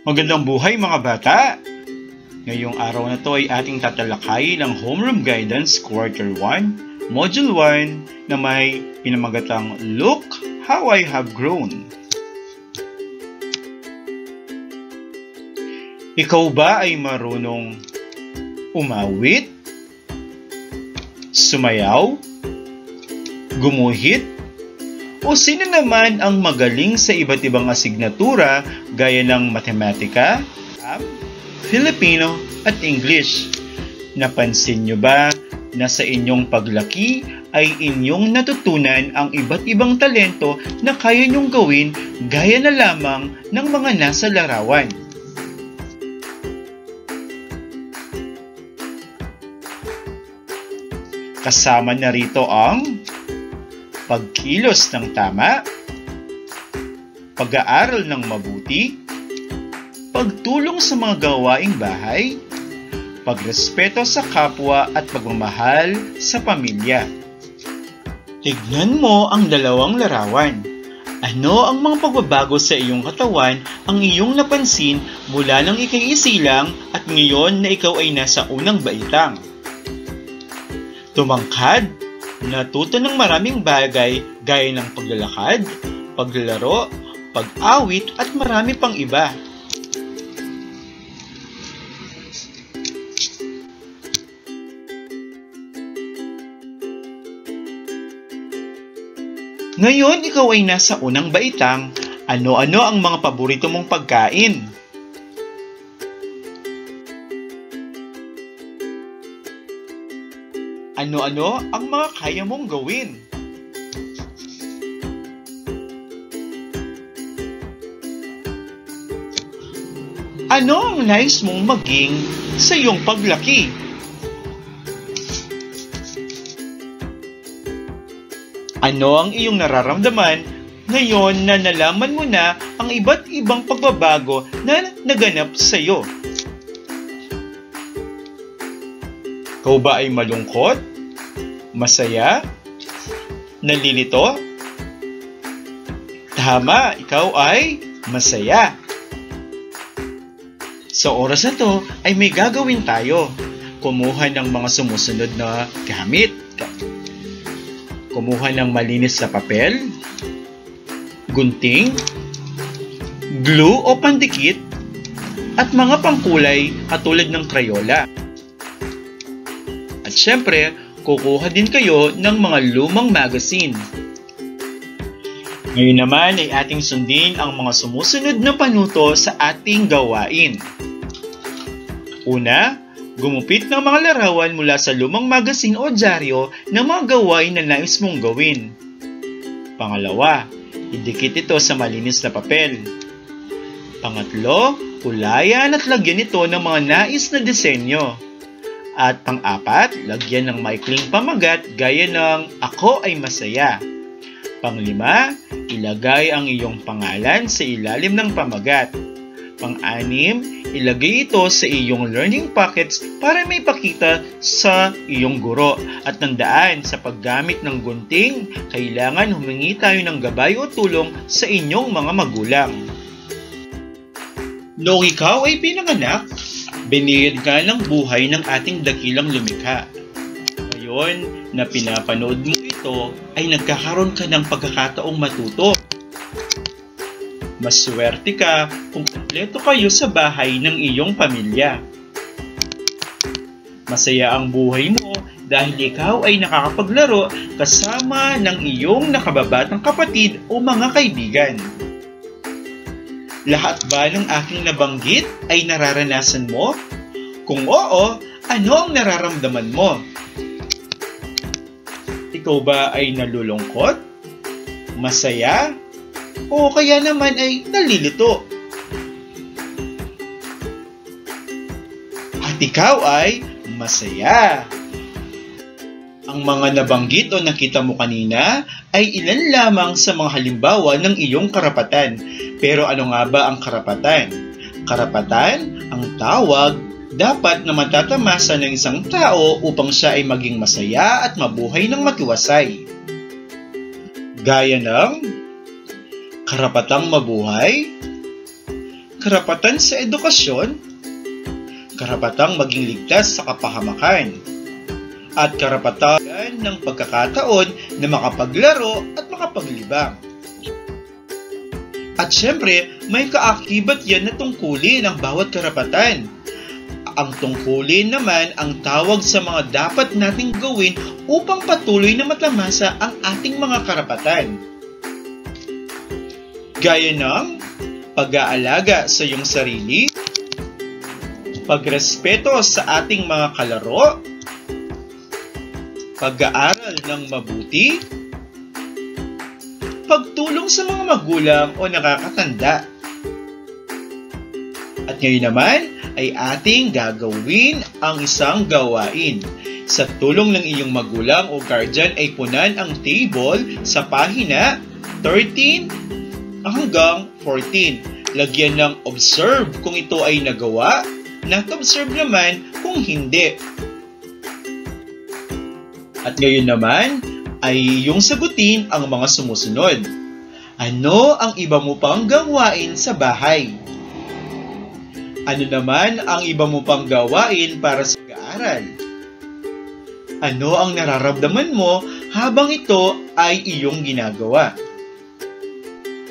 Magandang buhay mga bata! Ngayong araw na to ay ating tatalakayin ang Homeroom Guidance Quarter 1, Module 1 na may pinamagatang Look How I Have Grown. Ikaw ba ay marunong umawit, sumayaw, gumuhit, o sino naman ang magaling sa iba't ibang asignatura gaya ng matematika, Filipino at English? Napansin nyo ba na sa inyong paglaki ay inyong natutunan ang iba't ibang talento na kaya nyong gawin gaya na lamang ng mga nasa larawan? Kasama na rito ang pagkilos ng tama, pag-aaral ng mabuti, pagtulong sa mga gawaing bahay, pagrespeto sa kapwa at pagmamahal sa pamilya. Tignan mo ang dalawang larawan. Ano ang mga pagbabago sa iyong katawan ang iyong napansin mula nang ika'y isilang at ngayon na ikaw ay nasa unang baitang? Tumangkad, natuto ng maraming bagay gaya ng paglalakad, paglalaro, pag-awit at marami pang iba. Ngayon ikaw ay nasa unang baitang, ano-ano ang mga paborito mong pagkain? Ano-ano ang mga kaya mong gawin? Ano ang nais mong maging sa iyong paglaki? Ano ang iyong nararamdaman ngayon na nalaman mo na ang iba't ibang pagbabago na naganap sa iyo? Ikaw ba ay malungkot? Masaya? Nalilito? Tama, ikaw ay masaya. Sa oras na to ay may gagawin tayo. Kumuha ng mga sumusunod na gamit. Kumuha ng malinis na papel, gunting, glue o pandikit, at mga pangkulay katulad ng Crayola. At syempre, kukuha din kayo ng mga lumang magazine. Ngayon naman ay ating sundin ang mga sumusunod na panuto sa ating gawain. Una, gumupit ng mga larawan mula sa lumang magazine o dyaryo ng mga gawain na nais mong gawin. Pangalawa, idikit ito sa malinis na papel. Pangatlo, kulayan at lagyan ito ng mga nais na disenyo. At pang-apat, lagyan ng maikling pamagat gaya ng "Ako ay masaya". Panglima, ilagay ang iyong pangalan sa ilalim ng pamagat. Pang-anim, ilagay ito sa iyong learning pockets para may pakita sa iyong guro. At tandaan, sa paggamit ng gunting, kailangan humingi tayo ng gabay o tulong sa inyong mga magulang. Noong ikaw ay pinanganak, binigyan ka ng buhay ng ating dakilang lumikha. Ngayon na pinapanood mo ito, ay nagkakaroon ka ng pagkakataong matuto. Maswerte ka kung kumpleto kayo sa bahay ng iyong pamilya. Masaya ang buhay mo dahil ikaw ay nakakapaglaro kasama ng iyong nakababatang kapatid o mga kaibigan. Lahat ba ng aking nabanggit ay nararanasan mo? Kung oo, ano ang nararamdaman mo? Ikaw ba ay nalulungkot? Masaya? O kaya naman ay nalilito? At ikaw ay masaya. Ang mga nabanggit o nakita mo kanina ay ilan lamang sa mga halimbawa ng iyong karapatan. Pero ano nga ba ang karapatan? Karapatan, ang tawag, dapat na matatamasa ng isang tao upang siya ay maging masaya at mabuhay ng matiwasay. Gaya ng karapatang mabuhay, karapatan sa edukasyon, karapatang maging ligtas sa kapahamakan, at karapatan ng pagkakataon na makapaglaro at makapaglibang. At syempre, may kaakibat yan na tungkulin ang bawat karapatan. Ang tungkulin naman ang tawag sa mga dapat nating gawin upang patuloy na matamasa ang ating mga karapatan. Gaya ng pag-aalaga sa iyong sarili, pagrespeto sa ating mga kalaro, pag-aaral ng mabuti, pagtulong sa mga magulang o nakakatanda. At ngayon naman ay ating gagawin ang isang gawain. Sa tulong ng iyong magulang o guardian ay punan ang table sa pahina 13 hanggang 14. Lagyan ng observe kung ito ay nagawa, not observe naman kung hindi. At ngayon naman ay iyong sagutin ang mga sumusunod. Ano ang iba mo pang gawain sa bahay? Ano naman ang iba mo pang gawain para sa pag-aaral? Ano ang nararamdaman mo habang ito ay iyong ginagawa?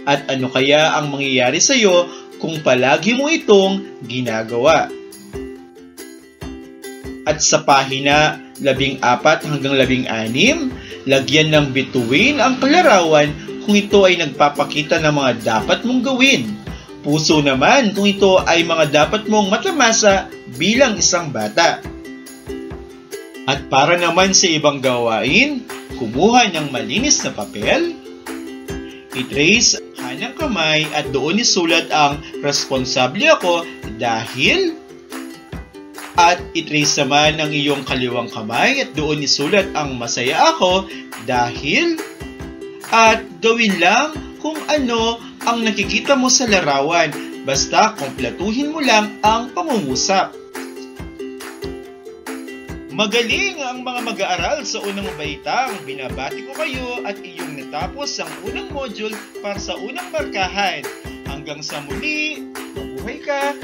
At ano kaya ang mangyayari sa iyo kung palagi mo itong ginagawa? At sa pahina 14 hanggang 16, lagyan ng bituin ang kalarawan kung ito ay nagpapakita ng mga dapat mong gawin. Puso naman kung ito ay mga dapat mong matamasa bilang isang bata. At para naman sa ibang gawain, kumuha ng malinis na papel, i-trace ang kanang kamay at doon isulat ang responsable ako dahil, at i-trace naman ang iyong kaliwang kamay at doon isulat ang masaya ako dahil, at gawin lang kung ano ang nakikita mo sa larawan, basta kumpletuhin mo lang ang pangungusap. Magaling ang mga mag-aaral sa unang baitang. Binabati ko kayo at iyong natapos ang unang module para sa unang markahan. Hanggang sa muli, mabuhay ka!